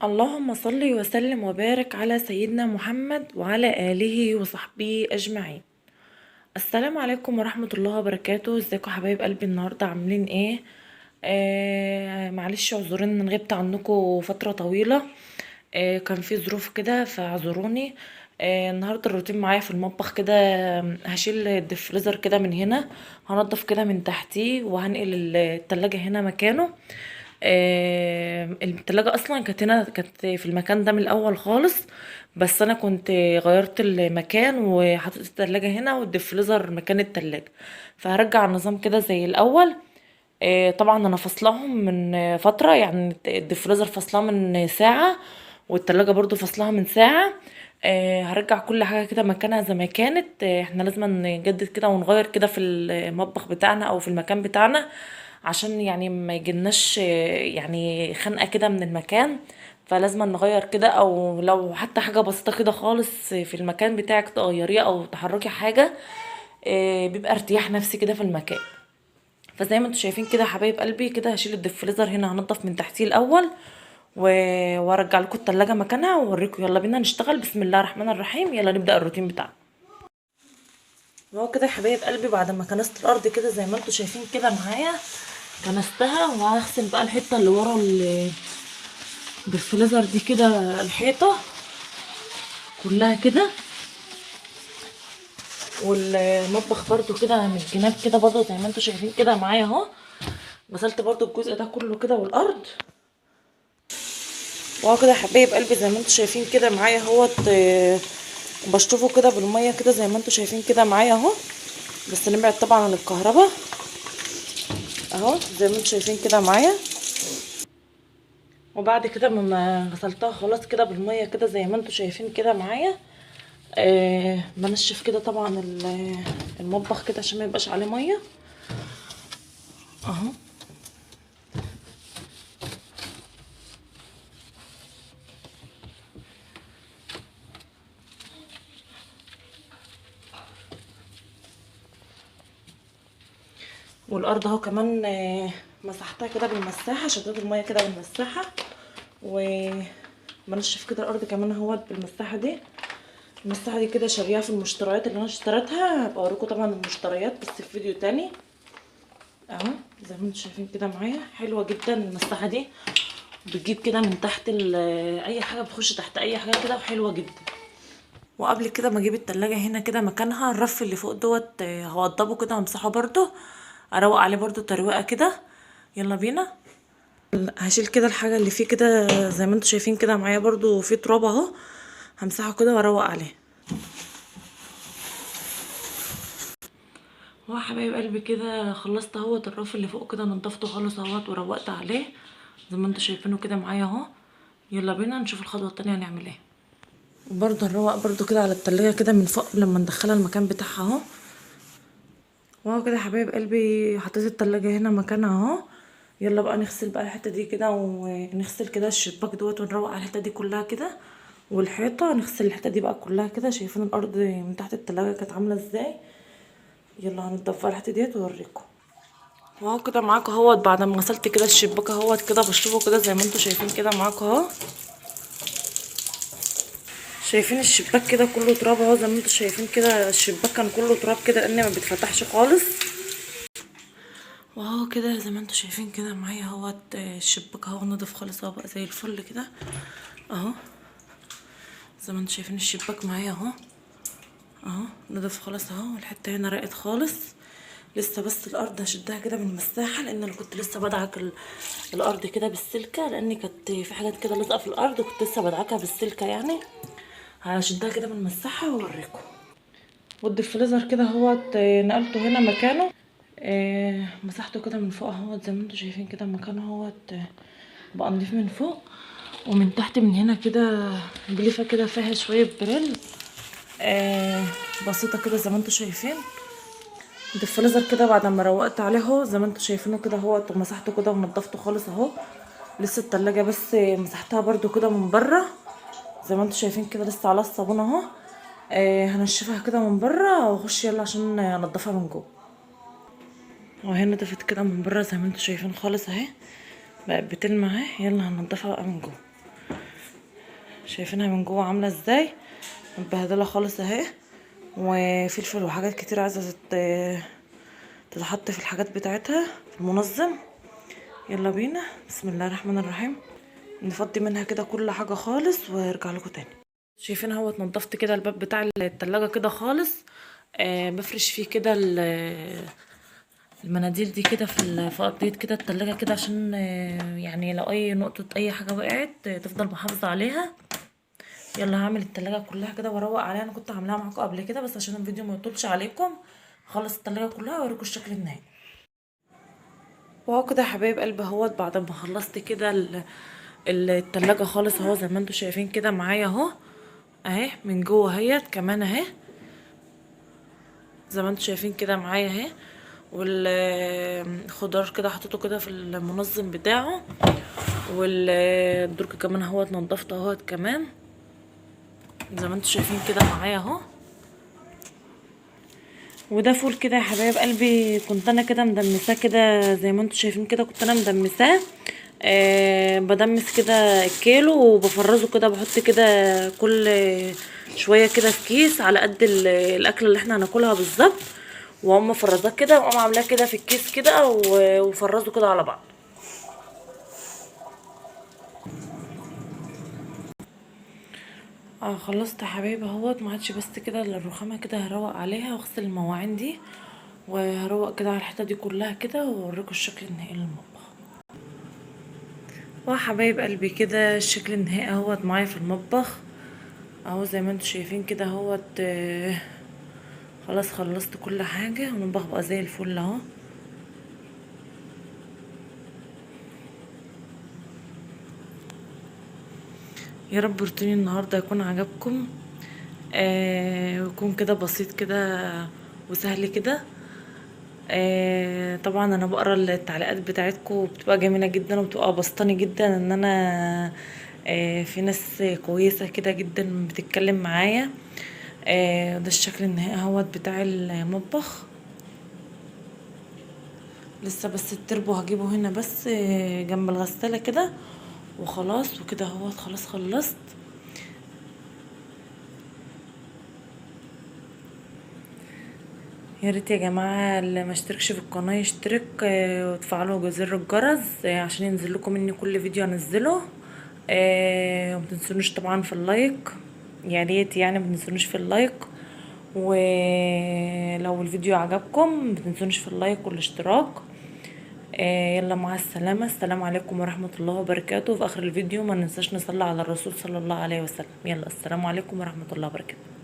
اللهم صل وسلم وبارك على سيدنا محمد وعلى آله وصحبه أجمعين. السلام عليكم ورحمة الله وبركاته. ازيكم حبايب قلبي؟ النهاردة عاملين ايه؟ معلش اعذروني ان غبت عنكم فترة طويلة. كان في ظروف كده فاعذروني. النهاردة الروتين معايا في المطبخ كده. هشيل الدفريزر كده من هنا، هنضف كده من تحتيه وهنقل التلاجة هنا مكانه. التلاجة اصلا كانت هنا، كانت في المكان ده من الاول خالص، بس انا كنت غيرت المكان وحطيت التلاجة هنا والدفريزر مكان التلاجة، فهرجع النظام كده زي الاول. طبعا انا فصلهم من فترة، يعني الدفريزر فصلها من ساعة والتلاجة برضو فصلها من ساعة. هرجع كل حاجة كده مكانها زي ما كانت. احنا لازم نجدد كده ونغير كده في المطبخ بتاعنا او في المكان بتاعنا، عشان يعني ما يجيلناش يعني خنقة كده من المكان. فلازم نغير كده، او لو حتى حاجة بسيطة كده خالص في المكان بتاعك تغيريه او تحركي حاجة، بيبقى ارتياح نفسي كده في المكان. فزي ما انتم شايفين كده يا حبايب قلبي، كده هشيل الدفريزر هنا، هنضف من تحتيه الاول و... وارجع لكم التلاجة مكانها واوريكم. يلا بينا نشتغل، بسم الله الرحمن الرحيم، يلا نبدأ الروتين بتاعنا. وهو كده يا حبايب قلبي، بعد ما كنست الارض كده زي ما انتم شايفين كده معايا، كنستها وهغسل بقى الحته اللي ورا بالفليزر دي كده، الحيطه كلها كده، والمطبخ برضو كده من الجناب كده برضو زي ما انتم شايفين كده معايا اهو. غسلت برضو الجزء ده كله كده والارض. وهو كده يا حبايب قلبي زي ما انتم شايفين كده معايا اهوت. بشطفه كده بالميه كده زي ما انتم شايفين كده معايا اهو، بس نبعد طبعا عن الكهرباء اهو زي ما انتم شايفين كده معايا. وبعد كده ما غسلتها خلاص كده بالميه كده زي ما انتم شايفين كده معايا، بنشف كده طبعا المطبخ كده عشان ما يبقاش عليه ميه اهو. والارض اهو كمان مسحتها كده بالمساحه، شديت الميه كده بالمساحه، وبنشف كده الارض كمان اهوت بالمساحه دي. المساحه دي كده شاريها في المشتريات اللي انا اشتريتها، هبقى اوريكم طبعا المشتريات بس في فيديو تاني اهو. زي ما انتم شايفين كده معايا، حلوه جدا المساحه دي، بتجيب كده من تحت اي حاجه، بتخش تحت اي حاجه كده، وحلوه جدا. وقبل كده ما اجيب التلاجة هنا كده مكانها، الرف اللي فوق دوت هوضبه كده وامسحه برضو، اروق عليه برضو تروقه كده. يلا بينا. هشيل كده الحاجه اللي فيه كده زي ما انتم شايفين كده معايا، برضو فيه تراب اهو، همسحه كده واروق عليه. هو حبايب قلبي كده خلصت اهوت، الرف اللي فوق كده نضفته خالص اهوت وروقت عليه زي ما انتم شايفينه كده معايا اهو. يلا بينا نشوف الخطوه التانية هنعمل ايه. وبرضه نروق برضه كده على التلاجة كده من فوق لما ندخلها المكان بتاعها اهو. واهو كده يا حبايب قلبي، حطيت التلاجة هنا مكانها اهو. يلا بقى نغسل بقى الحته دي كده، ونغسل كده الشباك دوت، ونروق على الحته دي كلها كده، والحيطه نغسل الحته دي بقى كلها كده. شايفين الارض من تحت التلاجة كانت عامله ازاي؟ يلا هنضف بقى الحته ديت واوريكم. واهو كده معاكم اهوت، بعد ما غسلت كده الشباك اهوت كده بشطفه كده زي ما انتم شايفين كده معاكم اهو. شايفين الشباك كده كله تراب اهو، زي ما انتم شايفين كده الشباك كان كله تراب كده لان ما بيتفتحش خالص. واهو كده زي ما انتم شايفين كده معايا اهوت، الشباك اهو نضف خالص اهو، بقى زي الفل كده اهو. زي ما انتم شايفين الشباك معايا اهو، اهو نضف خالص اهو، والحته هنا راقت خالص. لسه بس الارض هشدها كده من المساحه، لان انا كنت لسه بدعك الارض كده بالسلكه، لان كانت في حاجات كده لازقه في الارض، كنت لسه بدعكها بالسلكه يعني. هشدها كده من المساحه واوريكم. والديفريزر كده اهوت نقلته هنا مكانه. مسحته كده من فوق اهوت زي ما انتم شايفين كده مكانه اهوت. بقى نضيف من فوق ومن تحت من هنا كده، بليفه كده فيها شويه بريل بسيطه كده زي ما انتم شايفين. الديفريزر كده بعد ما روقت عليه اهو زي ما انتم شايفينه كده اهوت، ومسحته كده ونضفته خالص اهو. لسه التلاجة بس مسحتها برده كده من بره زي ما انتم شايفين كده، لسه على الصابون اهو. هنشفها كده من بره واخش يلا عشان انضفها من جوه. وهي نضفت كده من بره زي ما انتم شايفين خالص اهي، بقت بتلمع اهي. يلا هنضفها بقى من جوه. شايفينها من جوه عامله ازاي، متبهدله خالص اهي. وفلفل وحاجات كتير عايزه تتحط في الحاجات بتاعتها في المنظم. يلا بينا، بسم الله الرحمن الرحيم. نفضي منها كده كل حاجه خالص وارجع لكم تاني. شايفين اهو نضفت كده الباب بتاع التلاجة كده خالص. بفرش فيه كده المناديل دي كده في ارضيه كده التلاجة كده، عشان يعني لو اي نقطه اي حاجه وقعت تفضل محافظه عليها. يلا هعمل التلاجة كلها كده واروق عليها. انا كنت عاملاها معاكم قبل كده بس عشان الفيديو ما يطولش عليكم خلص التلاجة كلها واوريكم الشكل النهائي. وهو كده يا حبايب قلبي اهوت بعد ما خلصت كده التلاجة خالص اهو زي ما انتم شايفين كده معايا اهو. اهي من جوه اهيت كمان اهي زي ما انتم شايفين كده معايا اهي. والخضار كده حطيته كده في المنظم بتاعه. والدرج كمان اهوت نضفته اهوت كمان زي ما انتم شايفين كده معايا اهو. وده فول كده يا حبايب قلبي كنت انا كده مدمساه كده زي ما انتم شايفين كده، كنت انا مدمساه. بدمس كده الكيلو وبفرزه كده، بحط كده كل شويه كده في كيس على قد الاكل اللي احنا هناكلها بالظبط. واقوم مفرزاه كده واقوم عاملاه كده في الكيس كده وفرزه كده على بعض. خلصت يا حبايبي اهوت، ما عادش بس كده الا الرخامه كده هروق عليها واغسل المواعين دي وهروق كده على الحته دي كلها كده واوريكم الشكل النهائي للمطبخ. وحبايب قلبي كده الشكل النهائي اهوت معايا في المطبخ اهو زي ما انتم شايفين كده اهوت. خلاص خلصت كل حاجه والمطبخ بقى زي الفل اهو. يا رب روتيني النهارده يكون عجبكم. ويكون كده بسيط كده وسهل كده. طبعا انا بقرا التعليقات بتاعتكم بتبقى جميله جدا وبتبقى بسطاني جدا ان انا في ناس كويسه كده جدا بتتكلم معايا. ده الشكل النهائي اهوت بتاع المطبخ. لسه بس التربو هجيبه هنا بس جنب الغساله كده وخلاص. وكده اهوت خلاص خلصت. يا ريت يا جماعه اللي ما اشتركش في القناه يشترك وتفعلوا زر الجرس عشان ينزل لكم مني كل فيديو انزله. وما تنسونوش طبعا في اللايك، يا ريت يعني ما تنسونوش في اللايك. ولو الفيديو عجبكم ما تنسونوش في اللايك والاشتراك. يلا مع السلامه، السلام عليكم ورحمه الله وبركاته. في اخر الفيديو ما ننساش نصلي على الرسول صلى الله عليه وسلم. يلا السلام عليكم ورحمه الله وبركاته.